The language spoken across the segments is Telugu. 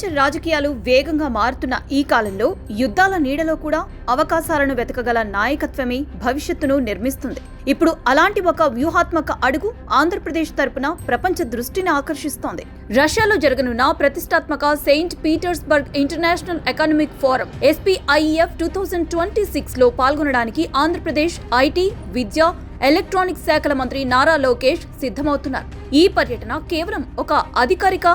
ప్రపంచ రాజకీయాలు వేగంగా మారుతున్న ఈ కాలంలో యుద్ధాల నీడలో కూడా అవకాశాలను వెతకగల నాయకత్వమే భవిష్యత్తును నిర్మిస్తుంది. ఇప్పుడు అలాంటి ఒక వ్యూహాత్మక అడుగు ఆంధ్రప్రదేశ్ తరపున ప్రపంచ దృష్టిని ఆకర్షిస్తోంది. రష్యాలో జరగనున్న ప్రతిష్టాత్మక Saint Petersburg international economic forum SPIEF 2026 లో పాల్గొనడానికి ఆంధ్రప్రదేశ్ ఐటీ, విద్య, ఎలక్ట్రానిక్స్ శాఖల మంత్రి నారా లోకేష్ సిద్ధమవుతున్నారు. ఈ పర్యటన కేవలం ఒక అధికారిక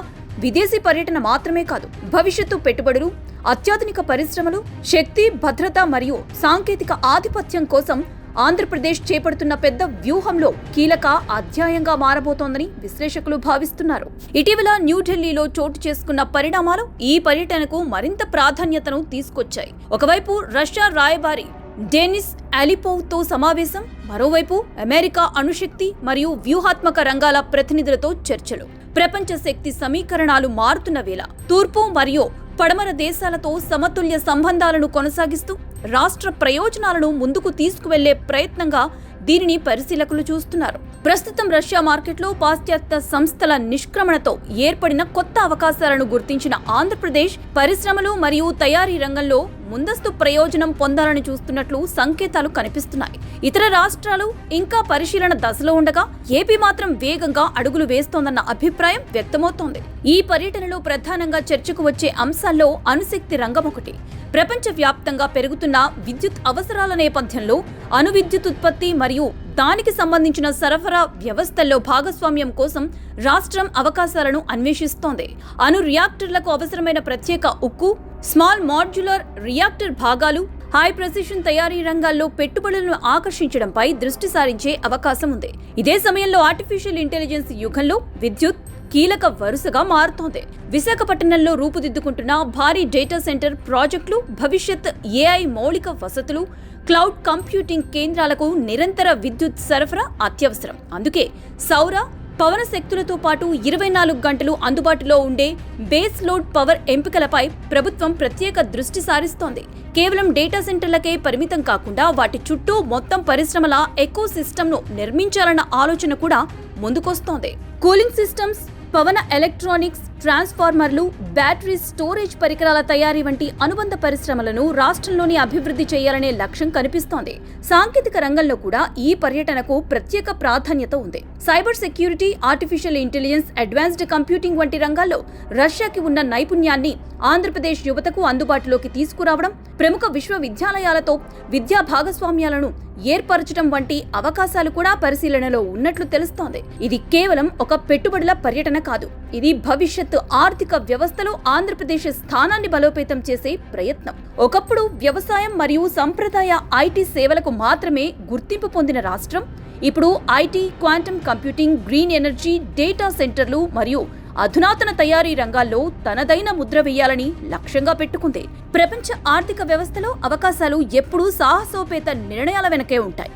విదేశీ పర్యటన మాత్రమే కాదు, భవిష్యత్తు పెట్టుబడులు, అత్యాధునిక పరిశ్రమలు, శక్తి, భద్రత మరియు సాంకేతిక ఆధిపత్యం కోసం ఆంధ్రప్రదేశ్ చేపడుతున్న పెద్ద వ్యూహంలో కీలక అధ్యాయంగా మారబోతోందని విశ్లేషకులు భావిస్తున్నారు. ఇటీవల న్యూఢిల్లీలో చోటు చేసుకున్న పరిణామాలు ఈ పర్యటనకు మరింత ప్రాధాన్యతను తీసుకొచ్చాయి. ఒకవైపు రష్యా రాయబారి డెనిస్ అలిపోవ్తో సమావేశం, మరోవైపు అమెరికా అణుశక్తి మరియు వ్యూహాత్మక రంగాల ప్రతినిధులతో చర్చలు. ప్రపంచ శక్తి సమీకరణాలు మారుతున్న వేళ తూర్పు మరియు పడమర దేశాలతో సమతుల్య సంబంధాలను కొనసాగిస్తూ రాష్ట్ర ప్రయోజనాలను ముందుకు తీసుకువెళ్లే ప్రయత్నంగా దీనిని పరిశీలకులు చూస్తున్నారు. ప్రస్తుతం రష్యా మార్కెట్లో పాశ్చాత్య సంస్థల నిష్క్రమణతో ఏర్పడిన కొత్త అవకాశాలను గుర్తించిన ఆంధ్రప్రదేశ్ పరిశ్రమలు మరియు తయారీ రంగంలో ముందస్తు ప్రయోజనం పొందాలని చూస్తున్నట్లు సంకేతాలు కనిపిస్తున్నాయి. ఇతర రాష్ట్రాలు ఇంకా పరిశీలన దశలో ఉండగా ఏపీ మాత్రం వేగంగా అడుగులు వేస్తోందన్న అభిప్రాయం వ్యక్తమవుతోంది. ఈ పర్యటనలో ప్రధానంగా చర్చకు వచ్చే అంశాల్లో అణుశక్తి రంగం ఒకటి. ప్రపంచ వ్యాప్తంగా పెరుగుతున్న విద్యుత్ అవసరాల నేపథ్యంలో అణు విద్యుత్ ఉత్పత్తి మరియు దానికి సంబంధించిన సరఫరా వ్యవస్థల్లో భాగస్వామ్యం కోసం రాష్ట్రం అవకాశాలను అన్వేషిస్తోంది. అణు రియాక్టర్లకు అవసరమైన ప్రత్యేక ఉక్కు, స్మాల్ మాడ్యులర్ రియాక్టర్ భాగాలు, హై ప్రెసిషన్ తయారీ రంగాల్లో పెట్టుబడులను ఆకర్షించడంపై దృష్టి సారించే అవకాశం ఉంది. ఇదే సమయంలో ఆర్టిఫిషియల్ ఇంటెలిజెన్స్ యుగంలో విద్యుత్ కీలక వరుసగా మారుతోంది. విశాఖపట్నంలో రూపుదిద్దుకుంటున్న భారీ డేటా సెంటర్ ప్రాజెక్టులు, భవిష్యత్ AI మౌలిక వసతులు, క్లౌడ్ కంప్యూటింగ్ కేంద్రాలకు నిరంతర విద్యుత్ సరఫరా అత్యవసరం. అందుకే సౌర, పవన శక్తులతో పాటు 24 గంటలు అందుబాటులో ఉండే బేస్ లోడ్ పవర్ ఎంపికలపై ప్రభుత్వం ప్రత్యేక దృష్టి సారిస్తోంది. కేవలం డేటా సెంటర్లకే పరిమితం కాకుండా వాటి చుట్టూ మొత్తం పరిశ్రమల ఎకో సిస్టమ్ను నిర్మించాలన్న ఆలోచన కూడా ముందుకొస్తోంది. కూలింగ్ సిస్టమ్స్, పవన ఎలక్ట్రానిక్స్, ట్రాన్స్ఫార్మర్లు, బ్యాటరీ స్టోరేజ్ పరికరాల తయారీ వంటి అనుబంధ పరిశ్రమలను రాష్ట్రంలోని అభివృద్ధి చేయాలనే లక్ష్యం కనిపిస్తోంది. సాంకేతిక రంగంలో కూడా ఈ పర్యటనకు ప్రత్యేక ప్రాధాన్యత ఉంది. Cyber security, artificial intelligence, advanced computing వంటి రంగాల్లో రష్యాకి ఉన్న నైపుణ్యాన్ని ఆంధ్రప్రదేశ్ యువతకు అందుబాటులోకి తీసుకురావడం, ప్రముఖ విశ్వవిద్యాలయాలతో విద్యా భాగస్వామ్యాలను ఏర్పరచడం వంటి అవకాశాలు కూడా పరిశీలనలో ఉన్నట్లు తెలుస్తోంది. ఇది కేవలం ఒక పెట్టుబడుల పర్యటన కాదు, ఇది భవిష్యత్తు ఆర్థిక వ్యవస్థలో ఆంధ్రప్రదేశ్ స్థానాన్ని బలోపేతం చేసే ప్రయత్నం. ఒకప్పుడు వ్యవసాయం మరియు సంప్రదాయ IT సేవలకు మాత్రమే గుర్తింపు పొందిన రాష్ట్రం ఇప్పుడు IT, quantum computing, green energy, data సెంటర్లు మరియు అధునాతన తయారీ రంగాల్లో తనదైన ముద్ర వేయాలని లక్ష్యంగా పెట్టుకుంది. ప్రపంచ ఆర్థిక వ్యవస్థలో అవకాశాలు ఎప్పుడూ సాహసోపేత నిర్ణయాల వెనకే ఉంటాయి.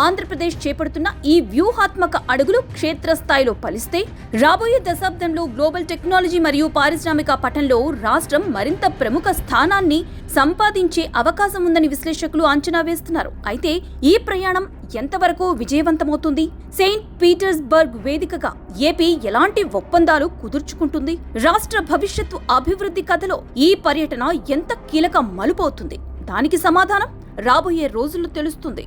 ఆంధ్రప్రదేశ్ చేపడుతున్న ఈ వ్యూహాత్మక అడుగులు క్షేత్రస్థాయిలో ఫలిస్తే రాబోయే దశాబ్దంలో గ్లోబల్ టెక్నాలజీ మరియు పారిశ్రామిక పటంలో రాష్ట్రం మరింత ప్రముఖ స్థానాన్ని సంపాదించే అవకాశం ఉందని విశ్లేషకులు అంచనా వేస్తున్నారు. అయితే ఈ ప్రయాణం ఎంతవరకు విజయవంతమవుతుంది? సెయింట్ పీటర్స్బర్గ్ వేదికగా ఏపీ ఎలాంటి ఒప్పందాలు కుదుర్చుకుంటుంది? రాష్ట్ర భవిష్యత్తు అభివృద్ధి కథలో ఈ పర్యటన ఎంత కీలక మలుపవుతుంది? దానికి సమాధానం రాబోయే రోజుల్లో తెలుస్తుంది.